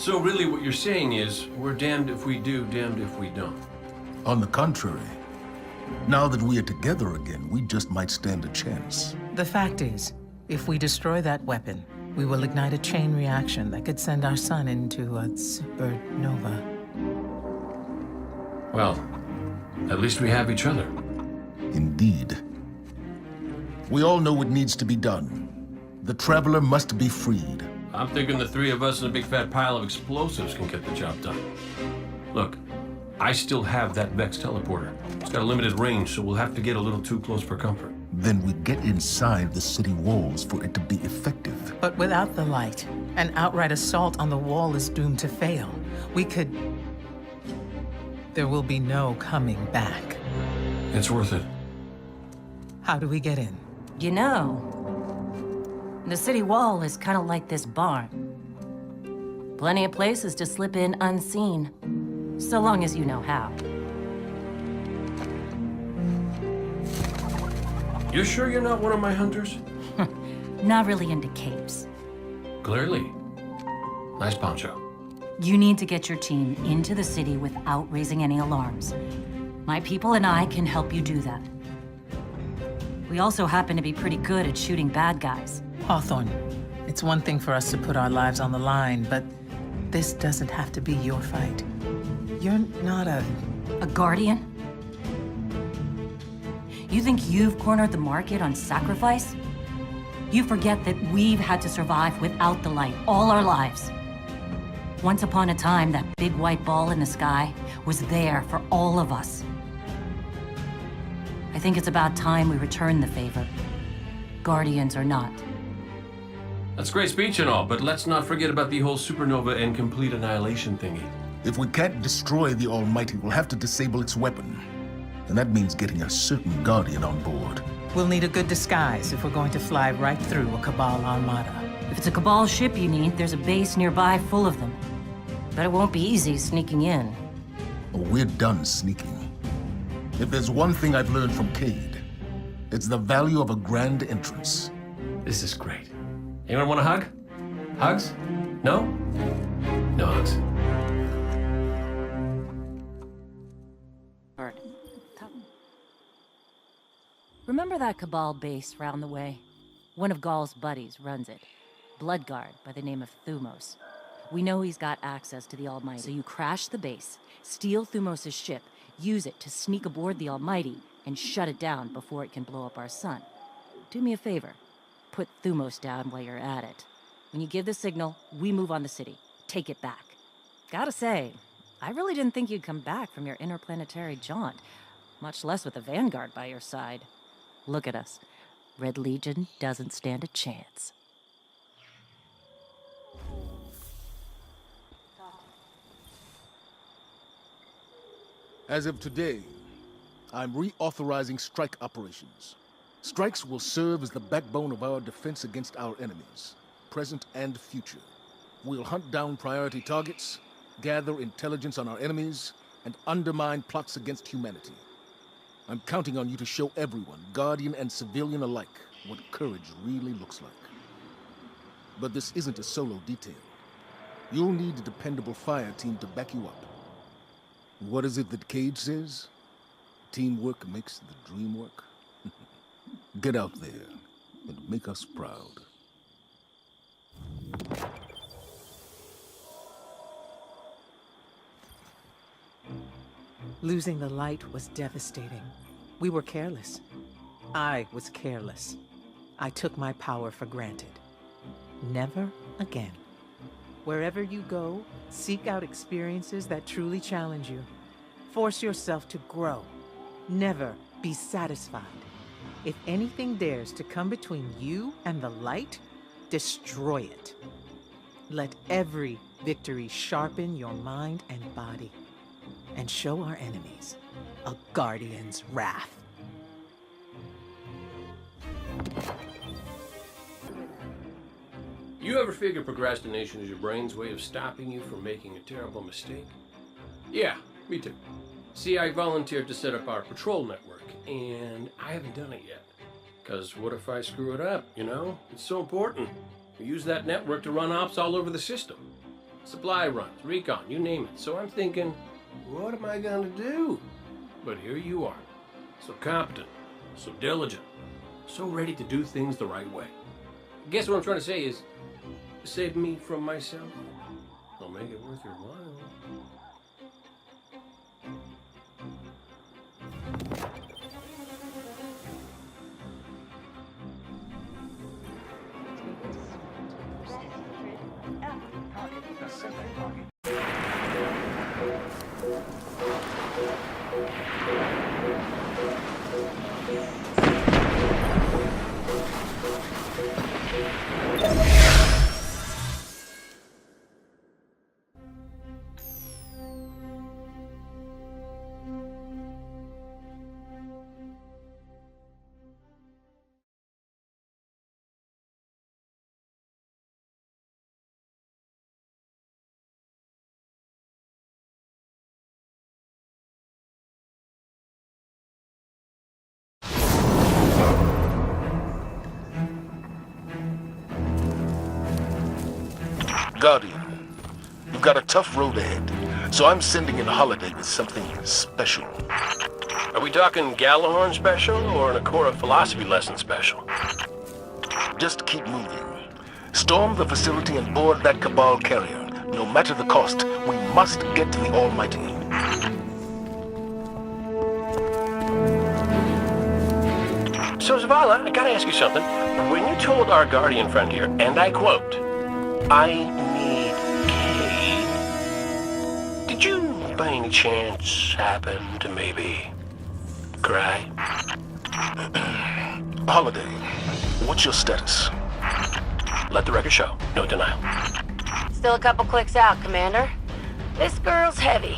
So really what you're saying is, we're damned if we do, damned if we don't. On the contrary, now that we are together again, we just might stand a chance. The fact is, if we destroy that weapon, we will ignite a chain reaction that could send our sun into a supernova. Well, at least we have each other. Indeed. We all know what needs to be done. The Traveler must be freed. I'm thinking the three of us and a big fat pile of explosives can get the job done. Look, I still have that Vex teleporter. It's got a limited range, so we'll have to get a little too close for comfort. Then we get inside the city walls for it to be effective. But without the light, an outright assault on the wall is doomed to fail. We could... There will be no coming back. It's worth it. How do we get in? You know, the city wall is kind of like this barn. Plenty of places to slip in unseen, so long as you know how. You sure you're not one of my hunters? Not really into capes. Clearly. Nice poncho. You need to get your team into the city without raising any alarms. My people and I can help you do that. We also happen to be pretty good at shooting bad guys. Hawthorne, it's one thing for us to put our lives on the line, but this doesn't have to be your fight. You're not a guardian? You think you've cornered the market on sacrifice? You forget that we've had to survive without the light all our lives. Once upon a time, that big white ball in the sky was there for all of us. I think it's about time we return the favor, guardians or not. That's a great speech and all, but let's not forget about the whole supernova and complete annihilation thingy. If we can't destroy the Almighty, we'll have to disable its weapon. And that means getting a certain Guardian on board. We'll need a good disguise if we're going to fly right through a Cabal armada. If it's a Cabal ship you need, there's a base nearby full of them. But it won't be easy sneaking in. Oh, we're done sneaking. If there's one thing I've learned from Cade, it's the value of a grand entrance. This is great. Anyone want a hug? Hugs? No? No hugs. Remember that Cabal base round the way? One of Gaul's buddies runs it. Bloodguard by the name of Thumos. We know he's got access to the Almighty, so you crash the base, steal Thumos' ship, use it to sneak aboard the Almighty, and shut it down before it can blow up our sun. Do me a favor. Put Thumos down while you're at it. When you give the signal, we move on the city. Take it back. Gotta say, I really didn't think you'd come back from your interplanetary jaunt, much less with the Vanguard by your side. Look at us. Red Legion doesn't stand a chance. As of today, I'm reauthorizing strike operations. Strikes will serve as the backbone of our defense against our enemies, present and future. We'll hunt down priority targets, gather intelligence on our enemies, and undermine plots against humanity. I'm counting on you to show everyone, Guardian and civilian alike, what courage really looks like. But this isn't a solo detail. You'll need a dependable fire team to back you up. What is it that Cade says? Teamwork makes the dream work. Get out there and make us proud. Losing the light was devastating. We were careless. I was careless. I took my power for granted. Never again. Wherever you go, seek out experiences that truly challenge you. Force yourself to grow. Never be satisfied. If anything dares to come between you and the light, destroy it. Let every victory sharpen your mind and body, and show our enemies a Guardian's wrath. You ever figure procrastination is your brain's way of stopping you from making a terrible mistake? Yeah, me too. See, I volunteered to set up our patrol network, and I haven't done it yet. Because what if I screw it up, you know? It's so important. We use that network to run ops all over the system. Supply runs, recon, you name it. So I'm thinking, what am I gonna do? But here you are. So competent, so diligent, so ready to do things the right way. Guess what I'm trying to say is, save me from myself. I'll make it worth your while. Guardian, you've got a tough road ahead, so I'm sending in Holiday with something special. Are we talking Gallahorn special or an Akora philosophy lesson special? Just keep moving. Storm the facility and board that Cabal carrier. No matter the cost, we must get to the Almighty. So Zavala, I gotta ask you something. When you told our Guardian friend here, and I quote, I need Cade, did you by any chance happen to maybe cry? Holiday, what's your status? Let the record show. No denial. Still a couple clicks out, Commander. This girl's heavy.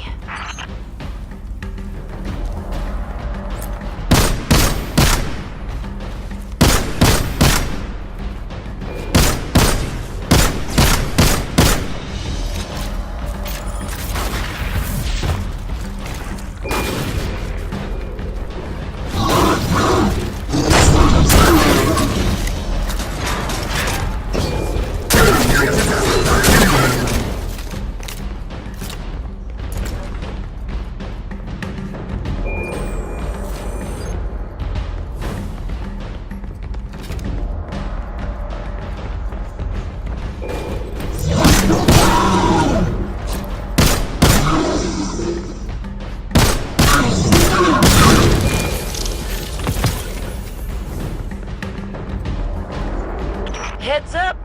Heads up!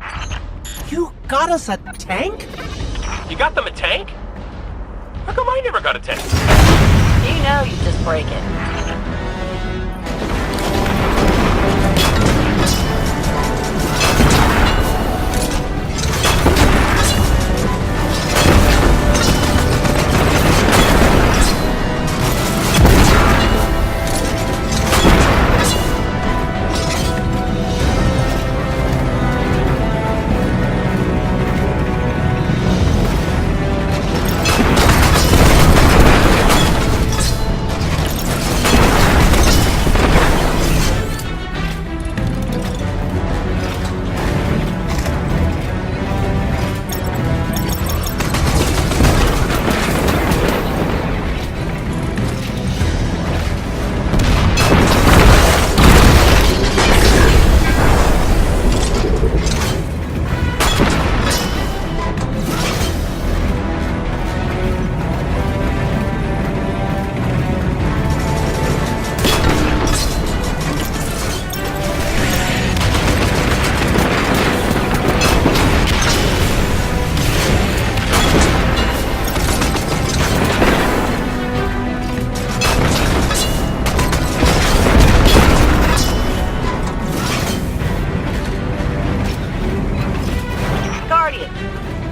You got us a tank? You got them a tank? How come I never got a tank? You know you just break it.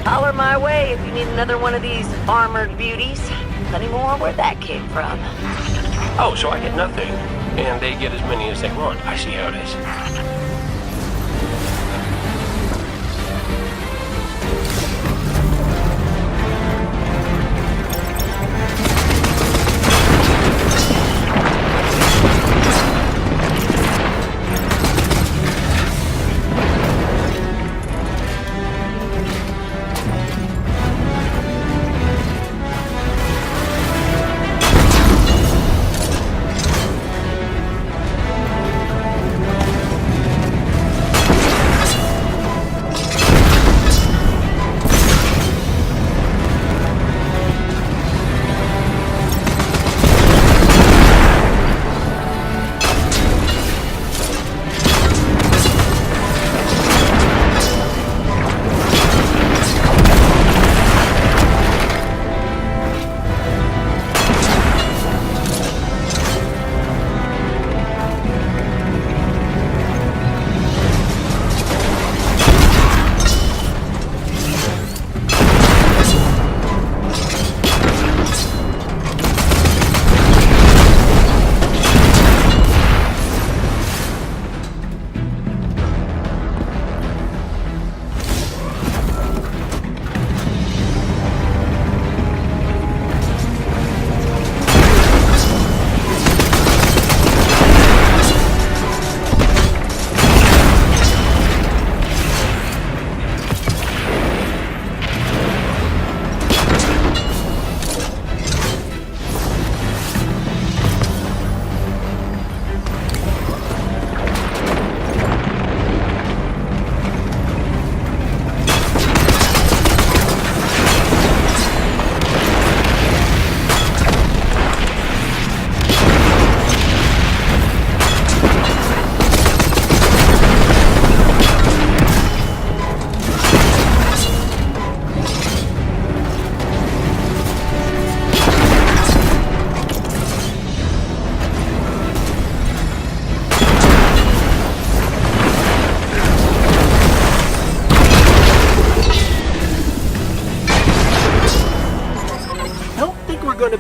Holler my way if you need another one of these armored beauties. Plenty more where that came from. Oh, so I get nothing, and they get as many as they want. I see how it is.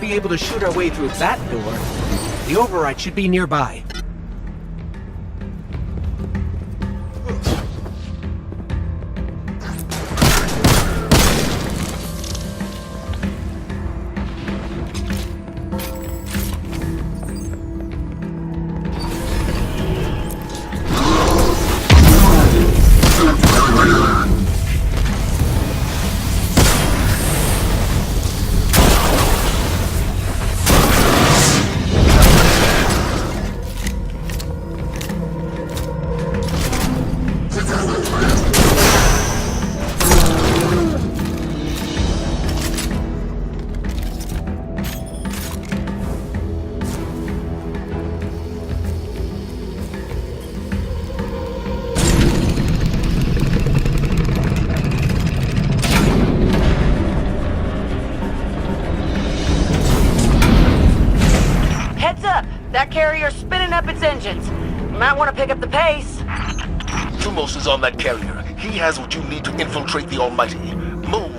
be able to shoot our way through that door. The override should be nearby. That carrier's spinning up its engines. You might want to pick up the pace. Thumos is on that carrier. He has what you need to infiltrate the Almighty. Move!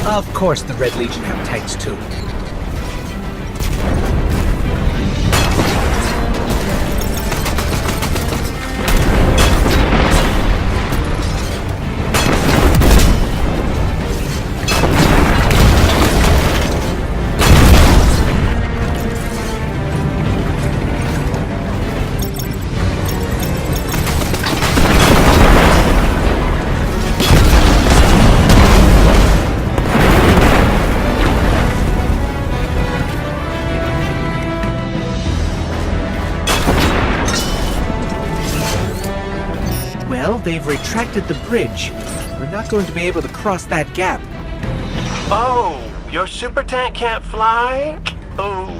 Of course the Red Legion have tanks too. Well, they've retracted the bridge. We're not going to be able to cross that gap. Oh, your super tank can't fly? Oh.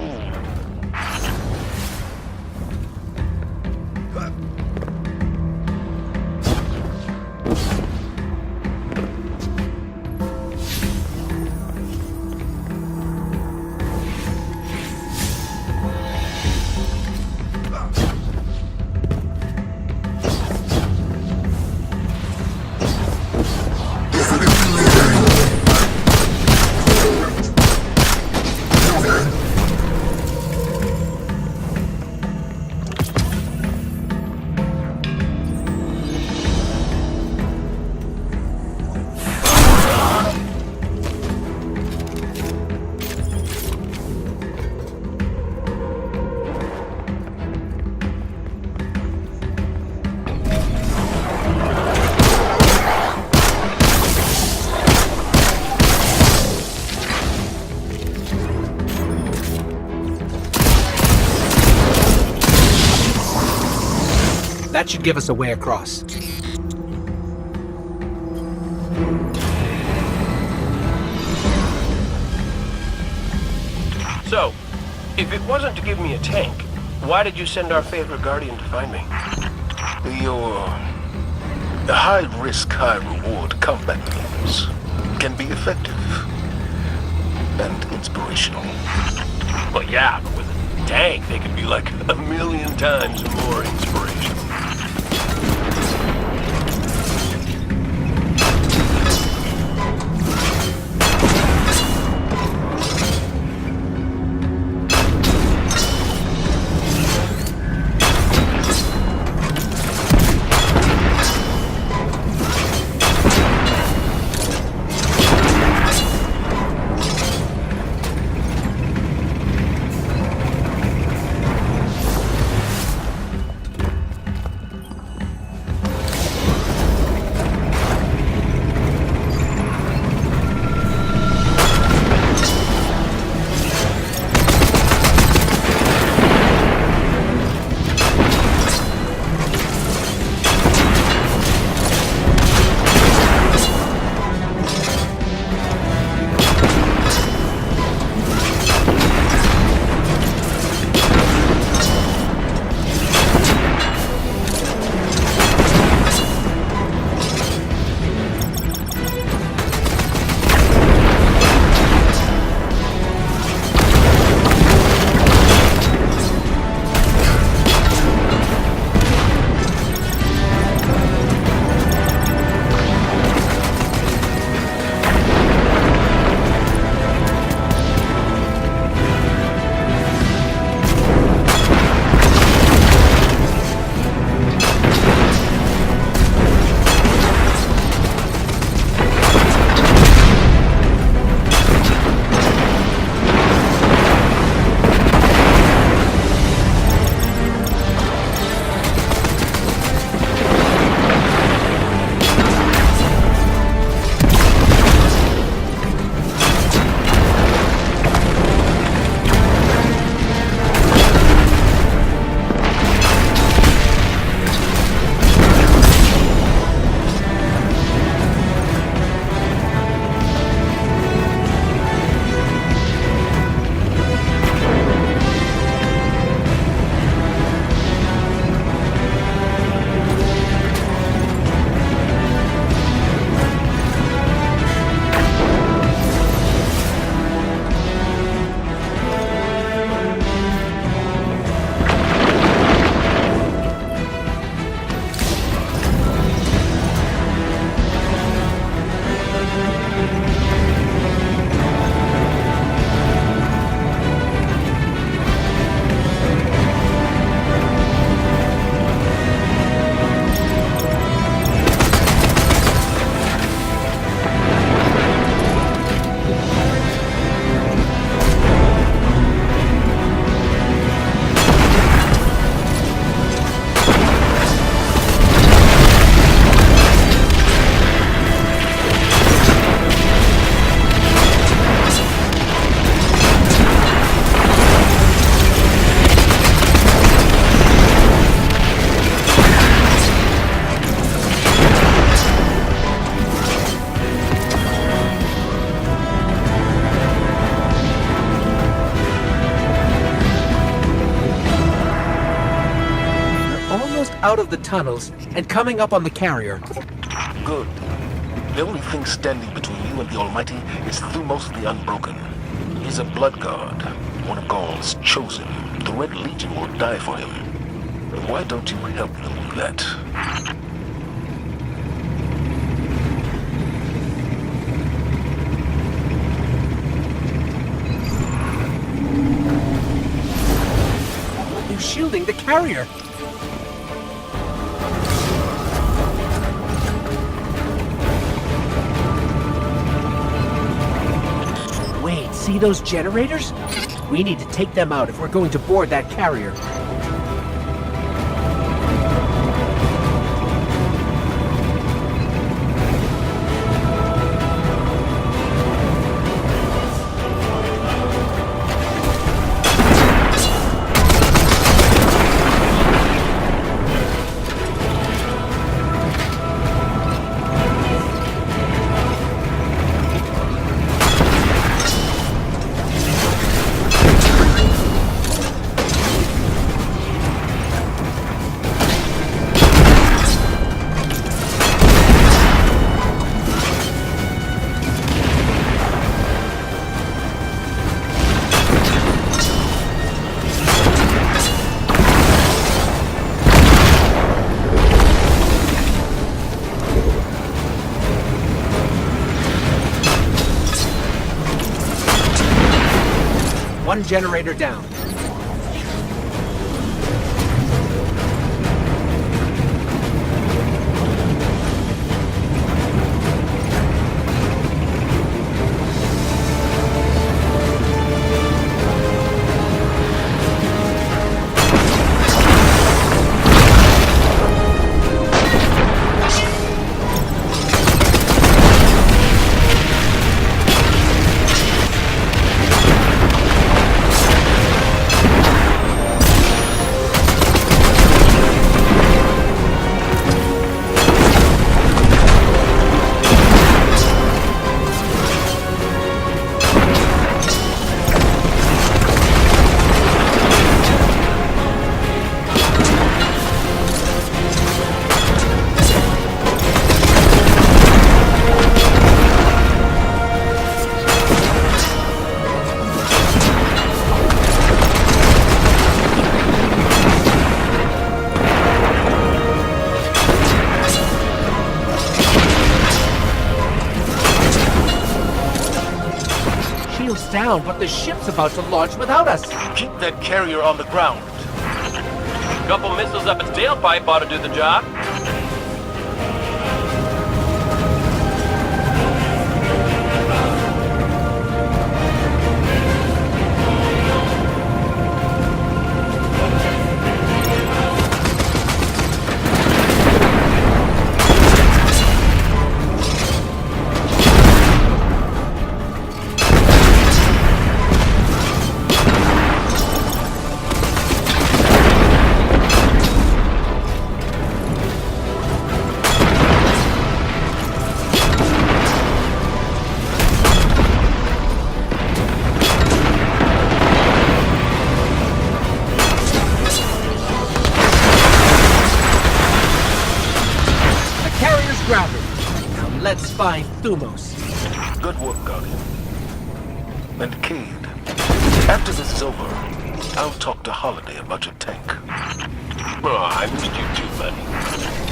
That should give us a way across. So, if it wasn't to give me a tank, why did you send our favorite Guardian to find me? Your high-risk, high-reward combat games can be effective and inspirational. Well, yeah, but with a tank, they could be like 1,000,000 times more inspirational. out of the tunnels and coming up on the carrier. Good. The only thing standing between you and the Almighty is Thumos the Unbroken. He's a blood god, one of Gaul's chosen. The Red Legion will die for him. Why don't you help them with that? They're shielding the carrier. Wait, see those generators? We need to take them out if we're going to board that carrier. One generator down. Down, but the ship's about to launch without us. Keep that carrier on the ground. Couple missiles up its tailpipe ought to do the job. Let's find Thumos. Good work, Guardian. And Cade, after this is over, I'll talk to Holiday about your tank. Oh, I missed you too, buddy.